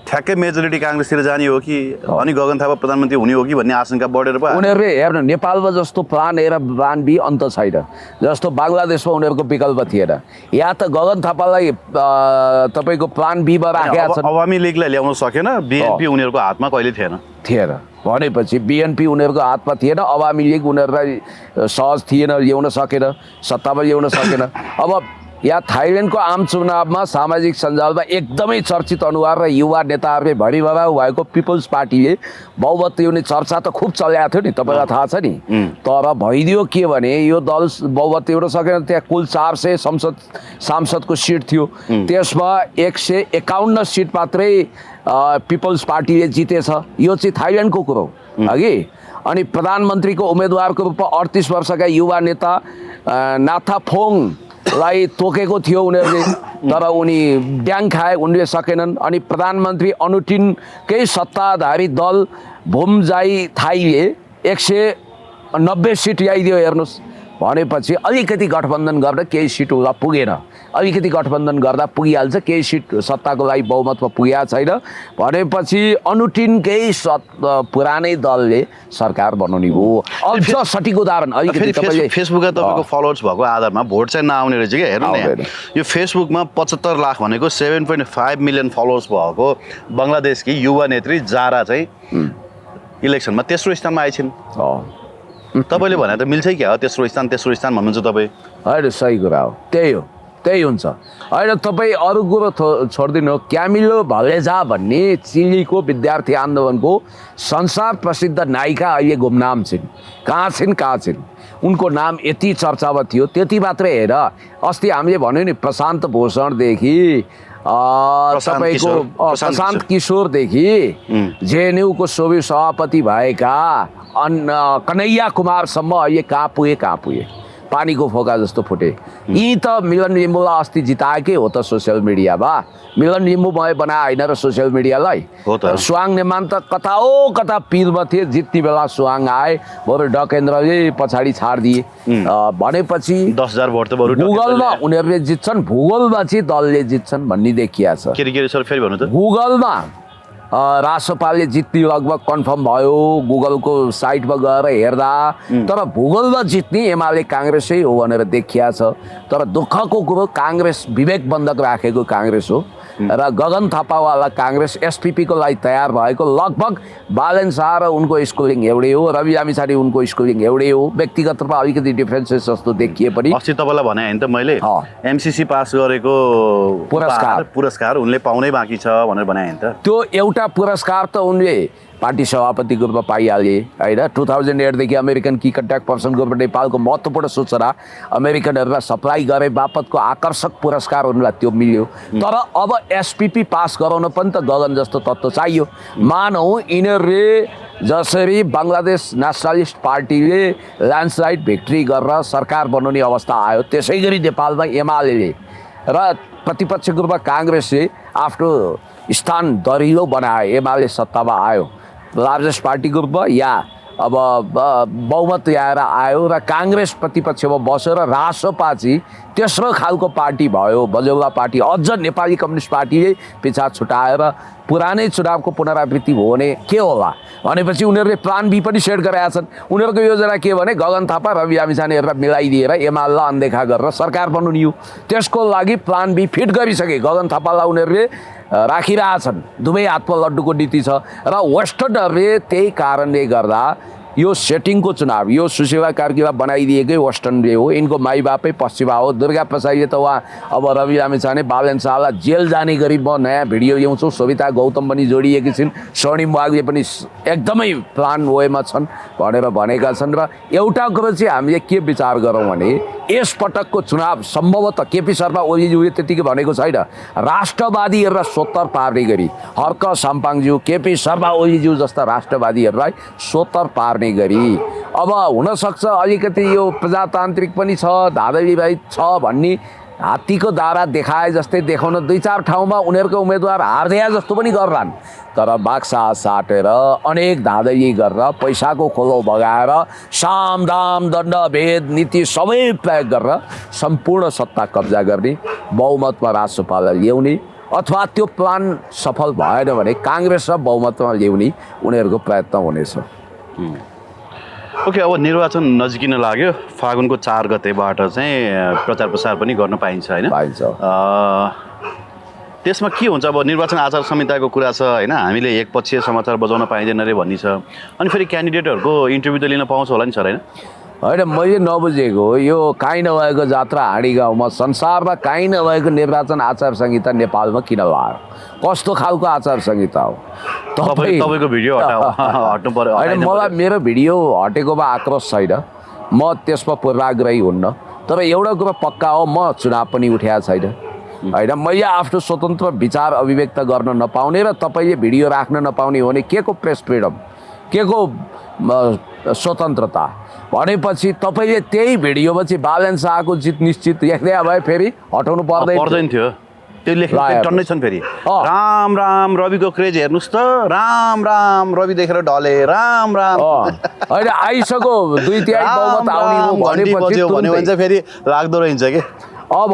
ठ्याक्कै मेजोरिटी काङ्ग्रेसतिर जाने हो कि अनि गगन थापा प्रधानमन्त्री हुने हो कि भन्ने आशंका बढेर पो उनीहरूले हेर्नु नेपालमा जस्तो प्लान ए र प्लान बी अन्त छैन जस्तो बङ्गलादेशमा उनीहरूको विकल्प थिएन या त गगन थापालाई तपाईँको प्लान बीमा राखेका छन् अवामी लीगलाई ल्याउन सकेन बिएनपी उनीहरूको हातमा कहिले थिएन थिएन भनेपछि बिएनपी उनीहरूको हातमा थिएन अवामी लीग उनीहरूलाई सहज थिएन ल्याउन सकेन सत्तामा ल्याउन सकेन अब यहाँ थाइल्यान्डको आम चुनावमा सामाजिक सञ्जालमा एकदमै चर्चित अनुहार र युवा नेताहरूले भरिभराउ भएको पिपल्स पार्टीले बहुमत ल्याउने चर्चा त खुब चलेको थियो नि तपाईँलाई थाहा छ नि तर भइदियो के भने यो दल बहुमत ल्याउन सकेन त्यहाँ कुल 400 सांसदको सिट थियो त्यसमा 151 सिट मात्रै पिपल्स पार्टीले जितेछ यो चाहिँ थाइल्यान्डको कुरो हो अघि अनि प्रधानमन्त्रीको उम्मेदवारको रूपमा 38 वर्षका युवा नेता नाथाफोङलाई तोकेको थियो उनीहरूले तर उनी ड्याङ खाए उनले सकेनन् अनि प्रधानमन्त्री अनुटिनकै सत्ताधारी दल भुमजाई थाईले 190 सिट ल्याइदियो हेर्नुहोस् भनेपछि अलिकति गठबन्धन गर्दा केही सिट उसलाई पुगेन अलिकति गठबन्धन गर्दा पुगिहाल्छ केही सिट सत्ताको लागि बहुमतमा पुगेको छैन भनेपछि अनुटिनकै पुरानै दलले सरकार बनाउने हो अझ सठिक उदाहरण अलिकति तपाईँले फेसबुकमा तपाईँको फलोवर्स भएको आधारमा भोट चाहिँ नआउने रहेछ क्या हेर्नु न यो फेसबुकमा 75 लाख भनेको 7.5 मिलियन फलोवर्स भएको बङ्गलादेशकी युवा नेत्री जारा चाहिँ इलेक्सनमा तेस्रो स्थानमा आइछिन् तपाईँले भने त मिल्छ क्या हो तेस्रो स्थान भन्नुहुन्छ तपाईँ होइन सही कुरा हो त्यही हुन्छ होइन तपाईँ अरू कुरो छोडिदिनु क्यामिलो भलेजा भन्ने चिलीको विद्यार्थी आन्दोलनको संसार प्रसिद्ध नायिका अहिले गुमनाम छिन् कहाँ छिन् उनको नाम यति चर्चामा थियो त्यति मात्रै हेर अस्ति हामीले भन्यो नि प्रशान्त भूषणदेखि तपाईँको प्रशान्त किशोरदेखि जेएनयूको सोभि सभापति भएका कन्हैया कुमारसम्म अहिले कहाँ पुगे पानीको फोका जस्तो फुटे यी त मिलन लिम्बूलाई अस्ति जिताएकै हो त सोसियल मिडियामा मिलन लिम्बू भए बनाए होइन र सोसियल मिडियालाई सुवाङ नेमान त कता पिरमा थिए जित्ने बेला सुवाङ आए बरु डकेन्द्रले पछाडि छाडिदिए भनेपछि 10,000 भोट त बरु गुगलमा उनीहरूले जित्छन् भूगोलमा चाहिँ दलले जित्छन् भन्ने देखिया छ के सर फेरि भन्नु त गुगलमा रासपाले जित्ने लगभग कन्फर्म भयो गुगलको साइटमा गएर हेर्दा तर भूगोलमा जित्ने एमाले काङ्ग्रेसै हो भनेर देखिया छ तर दुःखको कुरो काङ्ग्रेस विवेक बन्धक राखेको काङ्ग्रेस हो र गगन थापावाला काङ्ग्रेस एसपिपीको लागि तयार भएको लगभग बालन शाह र उनको स्कुलिङ एउटै हो रवि लामिछाने उनको स्कुलिङ एउटै हो व्यक्तिगत रूपमा अलिकति डिफ्रेन्सेस जस्तो देखिए पनि अस्ति तपाईँलाई भने होइन त मैले एमसिसी पास गरेको पुरस्कार उनले पाउनै बाँकी छ भनेर भने होइन त त्यो एउटा पुरस्कार त उनले पार्टी सभापतिको रूपमा पाइहाले होइन 2008देखि अमेरिकन की कन्ट्याक्ट पर्सनको रूपमा नेपालको महत्त्वपूर्ण सूचना अमेरिकनहरूलाई सप्लाई गरे बापतको आकर्षक पुरस्कार उनलाई त्यो मिल्यो तर अब एसपिपी पास गराउन पनि त गगन जस्तो तत्त्व चाहियो मानौँ यिनीहरूले जसरी बङ्गलादेश नेसनलिस्ट पार्टीले ल्यान्डस्लाइड भिक्ट्री गरेर सरकार बनाउने अवस्था आयो त्यसै गरी नेपालमा एमाले र प्रतिपक्षको रूपमा काङ्ग्रेसले आफ्नो स्थान दरिलो बनाए एमाले सत्तामा आयो लार्जेस्ट पार्टीको रूपमा या अब बहुमत ल्याएर आयो र काङ्ग्रेस प्रतिपक्षमा बसेर रासपा चाहिँ तेस्रो खालको पार्टी भयो बजौला पार्टी अझ नेपाली कम्युनिस्ट पार्टीले पिछा छुटाएर पुरानै चुनावको पुनरावृत्ति हुने के होला भनेपछि उनीहरूले प्लान बी पनि सेट गरेका छन् उनीहरूको योजना के भने गगन थापा रवि लामिछानेहरूलाई मिलाइदिएर एमालेलाई अनदेखा गरेर सरकार बनाउने हो त्यसको लागि प्लान बी फिट गरिसके गगन थापालाई उनीहरूले राखिरहेछन् दुवै हातमा लड्डुको नीति छ र वेस्टर्नहरूले त्यही कारणले गर्दा यो सेटिङको चुनाव यो सुशीला कार्कीलाई बनाइदिएकै वेस्टर्नले हो यिनको माइबापै पश्चिमा हो दुर्गा प्रसाईले त उहाँ अब रवि लामिछाने बालन शाहलाई जेल जाने गरी म नयाँ भिडियो ल्याउँछु सोभिता गौतम पनि जोडिएकी छिन् स्वर्णिम वागले पनि एकदमै प्लान वेमा छन् भनेर भनेका छन् र एउटा कुरो चाहिँ हामीले के विचार गरौँ भने यसपटकको चुनाव सम्भवतः केपी शर्मा ओलीज्यूले त्यतिकै भनेको छैन राष्ट्रवादीहरूलाई सोत्तर पार्ने गरी हर्क साम्पाङज्यू केपी शर्मा ओलीज्यू जस्ता राष्ट्रवादीहरूलाई सोत्तर पार्ने गर्ने गरी अब हुनसक्छ अलिकति यो प्रजातान्त्रिक पनि छ धाँधली छ भन्ने हात्तीको दारा देखाए जस्तै देखाउन 2-4 ठाउँमा उनीहरूको उम्मेदवार हार्दिया जस्तो पनि गर्लान् तर बाक्सा साटेर अनेक धाँधली गरेर पैसाको खोलो बगाएर साम दाम दण्ड भेद नीति सबै प्रयोग गरेर सम्पूर्ण सत्ता कब्जा गर्ने बहुमतमा राष्ट्रपाललाई ल्याउने अथवा त्यो प्लान सफल भएन भने काङ्ग्रेस र बहुमतमा ल्याउने उनीहरूको प्रयत्न हुनेछ। ओके, अब निर्वाचन नजिकिन लाग्यो। फागुनको 4 गतेबाट चाहिँ प्रचार प्रसार पनि गर्न पाइन्छ होइन? पाइन्छ। त्यसमा के हुन्छ अब निर्वाचन आचार संहिताको कुरा छ होइन, हामीले एकपक्षीय समाचार बजाउन पाइँदैन अरे भन्ने छ। अनि फेरि क्यान्डिडेटहरूको इन्टरभ्यू त लिन पाउँछ होला नि सर होइन? होइन, मैले नबुझेको यो काहीँ नभएको जात्रा हाँडी गाउँमा संसारमा काहीँ नभएको निर्वाचन आचार संहिता नेपालमा किन लाग्यो? कस्तो खालको आचार संहिता हो? तपाईँको भिडियो हट्नु पर्यो। होइन, मलाई मेरो भिडियो हटेकोमा आक्रोश छैन, म त्यसमा पूर्वाग्रही हुन्न। तर एउटा कुरो पक्का हो, म चुनाव पनि उठाएको छैन होइन। मैले आफ्नो स्वतन्त्र विचार अभिव्यक्त गर्न नपाउने र तपाईँले भिडियो राख्न नपाउने हो भने के को प्रेस फ्रिडम, के को स्वतन्त्रता? भनेपछि तपाईँले त्यही भिडियोमा चाहिँ बालन शाहको जित निश्चित लेख्दै भए फेरि हटाउनु पर्दैन थियो। त्यो लेख्नु टन्नै छन् फेरि। राम राम रविको क्रेज हेर्नुहोस् त, राम राम रवि देखेर ढले, राम राम। होइन, आइसक्यो 2/3 बहुमत आउने भने चाहिँ फेरि लाग्दो रहन्छ कि। अब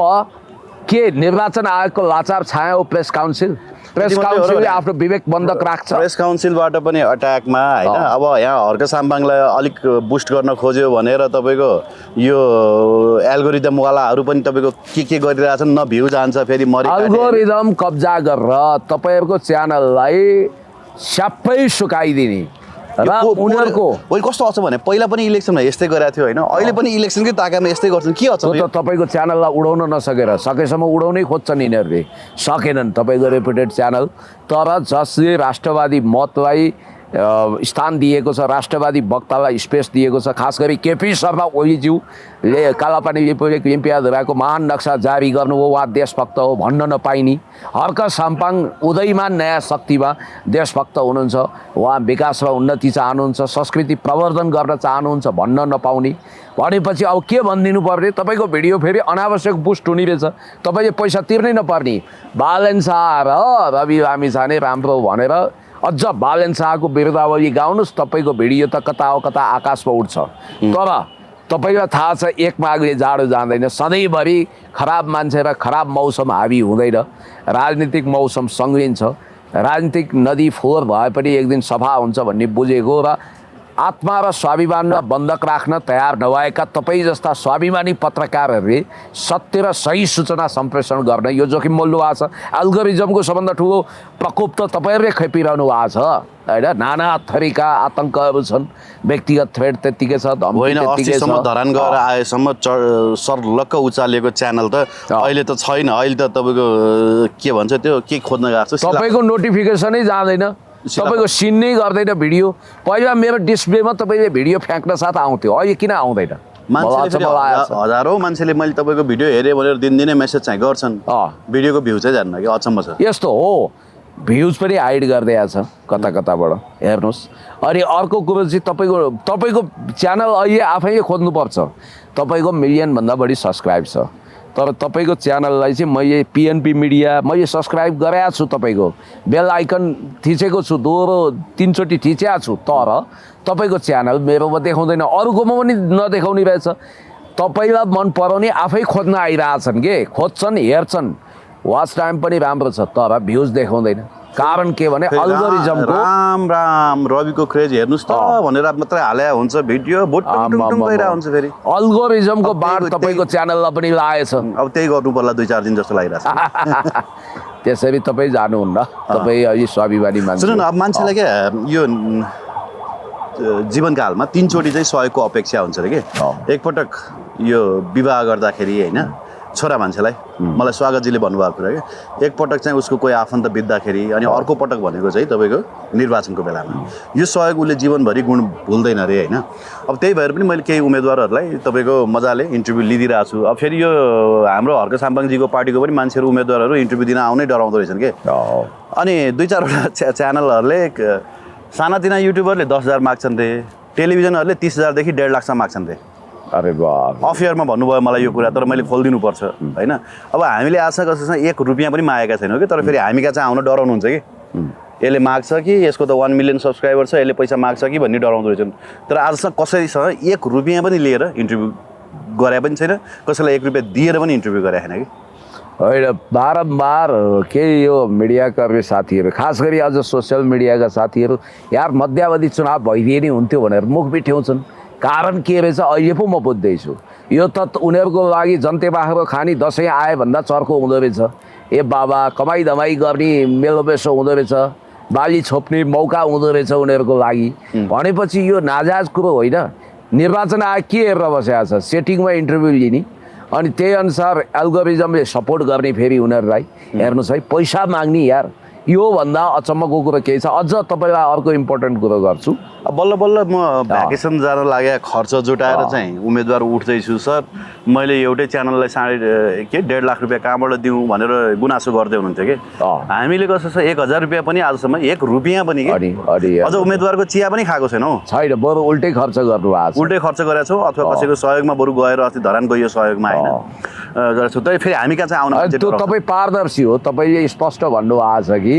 के निर्वाचन आयोगको लाचार छाया हो प्रेस काउन्सिलले आफ्नो विवेक बन्धक राख्छ। प्रेस काउन्सिलबाट पनि अट्याकमा होइन। अब यहाँ हर्क साम्बाङलाई अलिक बुस्ट गर्न खोज्यो भनेर तपाईँको यो एल्गोरिदमवालाहरू पनि तपाईँको के गरिरहेछन्, न भ्यू जान्छ फेरि एल्गोरिदम कब्जा गरेर तपाईँहरूको च्यानललाई स्याप्पै सुकाइदिने र उनीहरूको कस्तो छ भने पहिला पनि इलेक्सनमा यस्तै गरेको थियो होइन, अहिले पनि इलेक्सनकै ताकामा यस्तै गर्छन्। के छ त तपाईँको च्यानललाई उडाउन नसकेर सकेसम्म उडाउनै खोज्छन् यिनीहरूले, सकेनन् तपाईँको रेपुटेड च्यानल। तर जसले राष्ट्रवादी मतलाई स्थान दिएको छ, राष्ट्रवादी वक्तालाई स्पेस दिएको छ, खास गरी केपी शर्मा ओलीज्यूले कालापानी लिम्पियाधुराको महान नक्सा जारी गर्नुभयो, उहाँ देशभक्त हो भन्न नपाइने। हर्क साम्पाङ उदयमान नयाँ शक्तिमा देशभक्त हुनुहुन्छ, उहाँ विकास र उन्नति चाहनुहुन्छ, संस्कृति प्रवर्धन गर्न चाहनुहुन्छ भन्न नपाउने। भनेपछि अब के भनिदिनु पर्ने? तपाईँको भिडियो फेरि अनावश्यक बुस्ट हुने रहेछ, तपाईँले पैसा तिर्नै नपर्ने। बालन शाह र रवि लामिछाने राम्रो भनेर अझ बालन शाहको बिरुदावली गाउनुहोस्, तपाईँको भिडियो त कता हो कता आकाशमा उठ्छ। तर तपाईँलाई थाहा छ एक माघले जाडो जाँदैन, सधैँभरि खराब मान्छे र खराब मौसम हावी हुँदैन, राजनीतिक मौसम सङ्गिन्छ, राजनीतिक नदी फोहोर भए पनि एक दिन सफा हुन्छ भन्ने बुझेको र आत्मा र स्वाभिमानमा बन्धक राख्न तयार नभएका तपाईँ जस्ता स्वाभिमानी पत्रकारहरूले सत्य र सही सूचना सम्प्रेषण गर्न यो जोखिम मोल्नु भएको छ। एल्गोरिजमको सबभन्दा ठुलो प्रकोप त तपाईँहरूले खेपिरहनु भएको छ होइन। नाना थरीका आतङ्कहरू छन्, व्यक्तिगत थ्रेड त्यत्तिकै छ, होइन अस्तिसम्म धरान गएर आएसम्म सर्लक्क उचालिएको च्यानल त अहिले त छैन। अहिले त तपाईँको के भन्छ त्यो के खोज्न गएको छ, तपाईँको नोटिफिकेसनै जाँदैन, तपाईँको सिन नै गर्दैन भिडियो। पहिला मेरो डिस्प्लेमा तपाईँले भिडियो फ्याँक्न साथ आउँथ्यो, अहिले किन आउँदैन? हजारौँ मान्छेले मैले तपाईँको भिडियो हेरेँ भनेर दिनदिनै मेसेज चाहिँ गर्छन्, भिडियोको भ्यू चाहिँ जान्न कि अचम्म छ। यस्तो हो, भ्युज पनि हाइड गरिदिएको छ कता कताबाट हेर्नुहोस्। अनि अर्को कुरो चाहिँ तपाईँको च्यानल अहिले आफैले खोज्नुपर्छ। तपाईँको मिलियनभन्दा बढी सब्सक्राइब छ, तर तपाईँको च्यानललाई चाहिँ मैले पिएनपी मिडिया मैले सब्सक्राइब गराएको छु, तपाईँको बेल आइकन थिचेको छु, 2-3 चोटि थिचेको छु, तर तपाईँको च्यानल मेरोमा देखाउँदैन, अरूकोमा पनि नदेखाउने रहेछ। तपाईँलाई मन पराउने आफै खोज्न आइरहेछन् के, खोज्छन्, हेर्छन्, वाच टाइम पनि राम्रो छ, तर भ्युज देखाउँदैन। कारण के भने अल्गोरिजमको राम राम रविको क्रेज हेर्नुहोस् त भनेर मात्रै हाले हुन्छ भिडियो, हुन्छ फेरि अल्गोरिजमको बाढ तपाईँको च्यानललाई पनि लागेछ। अब त्यही गर्नु पर्ला 2-4 दिन जस्तो लागिरहेछ। त्यसरी तपाईँ जानुहुन्न, तपाईँ अलि स्वाभिमानी मान्छे। सुन्नु न, अब मान्छेलाई क्या यो जीवनकालमा 3 चोटि चाहिँ सहयोगको अपेक्षा हुन्छ अरे के। एकपटक यो विवाह गर्दाखेरि होइन छोरा मान्छेलाई, मलाई स्वागतजीले भन्नुभएको कुरा क्या, एकपटक चाहिँ उसको कोही आफन्त बित्दाखेरि, अनि अर्को पटक भनेको चाहिँ तपाईँको निर्वाचनको बेलामा। यो सहयोग उसले जीवनभरि गुण भुल्दैन अरे होइन। अब त्यही भएर पनि मैले केही उम्मेदवारहरूलाई तपाईँको मजाले इन्टरभ्यू लिइदिरहेको छु। अब फेरि यो हाम्रो हर्क साम्बाङजीको पार्टीको पनि मान्छेहरू उम्मेदवारहरू इन्टरभ्यू दिन आउनै डराउँदो रहेछन् के। अनि 2-4 वटा च्यानलहरूले सानातिना युट्युबरले 10,000 माग्छन् रे, टेलिभिजनहरूले 30,000 देखि 1.5 लाखसम्म माग्छन् रे। अरे वाह, अफ इयरमा भन्नुभयो मलाई यो कुरा, तर मैले खोलिदिनुपर्छ होइन। अब हामीले आशा कसैसँग 1 रुपियाँ पनि मागेका छैनौँ कि, तर फेरि हामी कहाँ चाहिँ आउन डराउनुहुन्छ कि यसले माग्छ कि यसको त 1 मिलियन सब्सक्राइबर छ यसले पैसा माग्छ कि भन्ने डराउँदो रहेछन्। तर आजसम्म कसैसँग 1 रुपियाँ पनि लिएर इन्टरभ्यू गरे पनि छैन, कसैलाई 1 रुपियाँ दिएर पनि इन्टरभ्यू गरेको छैन कि। होइन, बारम्बार के यो मिडियाकर्मी साथीहरू, खास गरी अझ सोसियल मिडियाका साथीहरू यार मध्यावधि चुनाव भइदिए नि हुन्थ्यो भनेर मुख बिठ्याउँछन्। कारण के रहेछ अहिले पो म बुझ्दैछु। यो त उनीहरूको लागि जन्ते बाख्रो खानी दसैँ आए भन्दा चर्को हुँदो रहेछ। ए बाबा, कमाइ धमाइ गर्ने मेलोबेसो हुँदो रहेछ, बाली छोप्ने मौका हुँदो रहेछ उनीहरूको लागि। भनेपछि यो नाजायज कुरो होइन। निर्वाचन आयोग के हेरेर बसेको छ? सेटिङमा इन्टरभ्यू लिने अनि त्यही अनुसार एल्गोरिजमले सपोर्ट गर्ने फेरि उनीहरूलाई। हेर्नुहोस् है, पैसा माग्ने यार, योभन्दा अचम्मको कुरो केही छ? अझ तपाईँलाई अर्को इम्पोर्टेन्ट कुरो गर्छु। अब बल्ल बल्ल म भ्याकेसन जान लाग्यो, खर्च जुटाएर चाहिँ उम्मेदवार उठ्दैछु सर, मैले एउटै च्यानललाई 1.5 लाख रुपियाँ कहाँबाट दिउँ भनेर गुनासो गर्दै हुनुहुन्थ्यो कि। हामीले कसो छ 1,000 रुपियाँ पनि आजसम्म 1 रुपियाँ पनि कि अझ उम्मेदवारको चिया पनि खाएको छैनौँ। छैन, बरु उल्टै खर्च गर्नुभएको छ। उल्टै खर्च गरेका छौँ, अथवा कसैको सहयोगमा बरु गएर अस्ति धरान गइयो सहयोगमा होइन गरेको छौँ। तर फेरि हामी कहाँ चाहिँ आउन त्यो तपाईँ पारदर्शी हो, तपाईँले स्पष्ट भन्नुभएको छ कि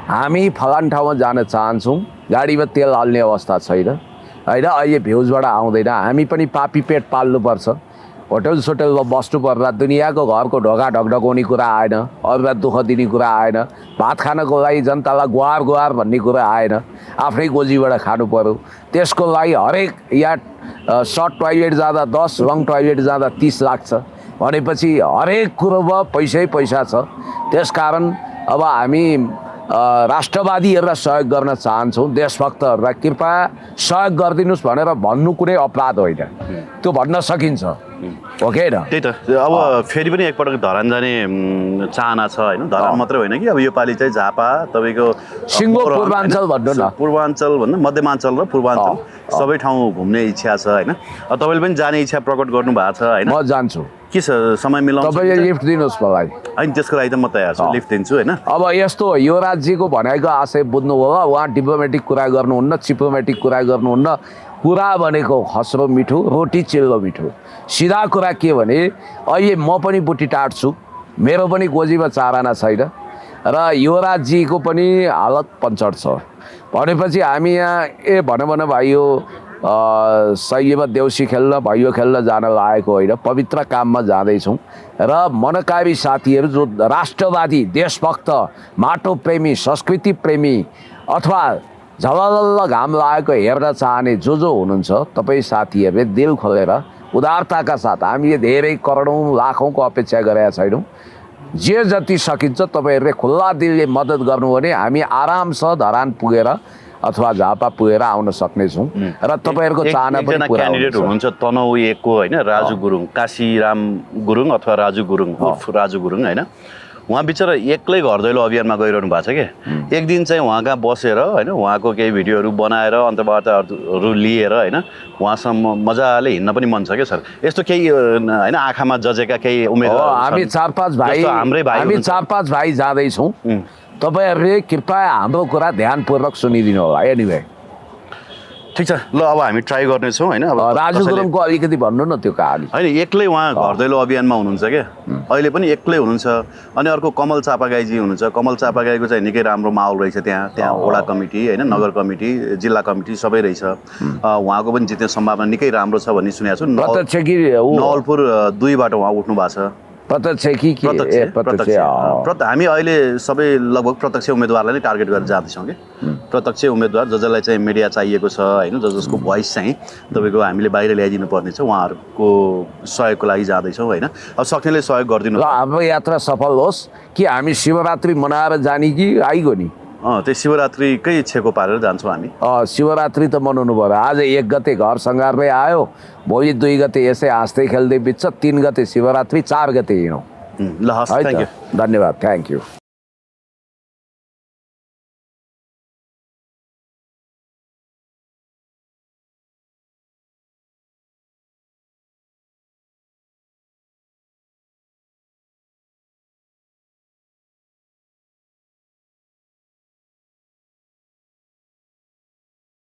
हामी फलान ठाउँमा जान चाहन्छौँ, गाडीमा तेल हाल्ने अवस्था छैन होइन, अहिले भ्युजबाट आउँदैन, हामी पनि पापी पेट पाल्नुपर्छ, होटल सोटलमा बस्नु पर्दा दुनियाँको घरको ढोका ढकढकाउने कुरा आएन, अरूलाई दुःख दिने कुरा आएन, भात खानको लागि जनतालाई गुहार गुहार भन्ने कुरा आएन, आफ्नै गोजीबाट खानु पऱ्यो। त्यसको लागि हरेक यहाँ सर्ट टोइलेट जाँदा 10, लङ टोइलेट जाँदा 30 लाग्छ भनेपछि हरेक कुरोमा पैसै पैसा छ। त्यसकारण अब हामी राष्ट्रवादीहरूलाई सहयोग गर्न चाहन्छौँ, देशभक्तहरूलाई कृपया सहयोग गरिदिनुहोस् भनेर भन्नु कुनै अपराध होइन, त्यो भन्न सकिन्छ, हो कि होइन? त्यही त। अब फेरि पनि एकपटक धरान जाने चाहना छ होइन। धरान मात्रै होइन कि, अब योपालि चाहिँ झापा, तपाईँको सिङ्गो पूर्वाञ्चल भन्नु न, पूर्वाञ्चल भन्नु, मध्यमाञ्चल र पूर्वाञ्चल सबै ठाउँ घुम्ने इच्छा छ होइन। तपाईँले पनि जाने इच्छा प्रकट गर्नु भएको छ होइन। म जान्छु। के छ, समय मिलाउनु? तपाईँले लिफ्ट दिनुहोस् मलाई। होइन, त्यसको लागि त म तयार छु, लिफ्ट दिन्छु होइन। अब यस्तो हो, यो राज्यको भनेको आशय बुझ्नु होला, उहाँ डिप्लोमेटिक कुरा गर्नुहुन्न, चिप्लोमेटिक कुरा गर्नुहुन्न। कुरा भनेको खस्रो मिठो, रोटी चिल्लो मिठो। सिधा कुरा के भने अहिले म पनि बुटी टाट्छु, मेरो पनि गोजीमा चाराना छैन र यो राज्यको पनि हालत पञ्चर छ। भनेपछि हामी यहाँ भन भाइ यो शैलीमा देउसी खेल्न भैयो खेल्न जान लागेको होइन, पवित्र काममा जाँदैछौँ। र मनकारी साथीहरू जो राष्ट्रवादी, देशभक्त, माटो प्रेमी, संस्कृति प्रेमी अथवा झललल्ल घाम लागेको हेर्न चाहने जो हुनुहुन्छ, तपाईँ साथीहरूले दिल खोलेर उदारताका साथ, हामीले धेरै करोडौँ लाखौँको अपेक्षा गरेका छैनौँ, जे जति सकिन्छ तपाईँहरूले खुल्ला दिलले मद्दत गर्नु भने हामी आरामसँग धरान पुगेर अथवा झापा पुगेर आउन सक्नेछौँ र तपाईँहरूको चाहना पनि पुरा क्यान्डिडेट हुनुहुन्छ तनहु 1 को होइन, राजु गुरुङ, काशीराम गुरुङ अथवा राजु गुरुङ उर्फ राजु गुरुङ होइन। उहाँ बिचरा एक्लै घर दैलो अभियानमा गइरहनु भएको छ कि। एक दिन चाहिँ उहाँ कहाँ बसेर होइन, उहाँको केही भिडियोहरू बनाएर अन्तर्वार्ताहरू लिएर होइन, उहाँसँग मजाले हिँड्न पनि मन छ क्या सर। यस्तो केही होइन आँखामा जजेका केही उम्मेदवार हामी 4-5 भाइ जाँदैछौँ, तपाईँहरूले कृपया हाम्रो कुरा ध्यानपूर्वक सुनिदिनु होला। एनिवे ठिक छ ल, अब हामी ट्राई गर्नेछौँ होइन। अब राजु गुरुङको अलिकति भन्नु न त्यो कहानी। होइन, एक्लै उहाँ घर दैलो अभियानमा हुनुहुन्छ क्या, अहिले पनि एक्लै हुनुहुन्छ। अनि अर्को कमल चापागाईजी हुनुहुन्छ। कमल चापागाईको चाहिँ निकै राम्रो माहौल रहेछ त्यहाँ वडा कमिटी होइन, नगर कमिटी, जिल्ला कमिटी सबै रहेछ। उहाँको पनि जित्ने सम्भावना निकै राम्रो छ भन्ने सुनेको छु। नवलपुर 2बाट उहाँ उठ्नु भएको छ। प्रत्यक्ष हामी अहिले सबै लगभग प्रत्यक्ष उम्मेदवारलाई नै टार्गेट गरेर जाँदैछौँ कि। प्रत्यक्ष उम्मेदवार जसलाई चाहिँ मिडिया चाहिएको छ होइन, जसको भोइस चाहिँ तपाईँको हामीले बाहिर ल्याइदिनु पर्ने छ, उहाँहरूको सहयोगको लागि जाँदैछौँ होइन। अब सक्नेले सहयोग गरिदिनु। हाम्रो यात्रा सफल होस् कि हामी शिवरात्रि मनाएर जाने कि आइगयो नि? त्यो शिवरात्रिकै छेको पारेर जान्छौँ हामी। शिवरात्रि त मनाउनु पऱ्यो। आज 1 गते घर सङ्घारमै आयो, भोलि 2 गते यसै हाँस्दै खेल्दै बित्छ, 3 गते शिवरात्रि, 4 गते हिँडौँ। ल हस्, थ्याङ्क यू, धन्यवाद, थ्याङ्क यू।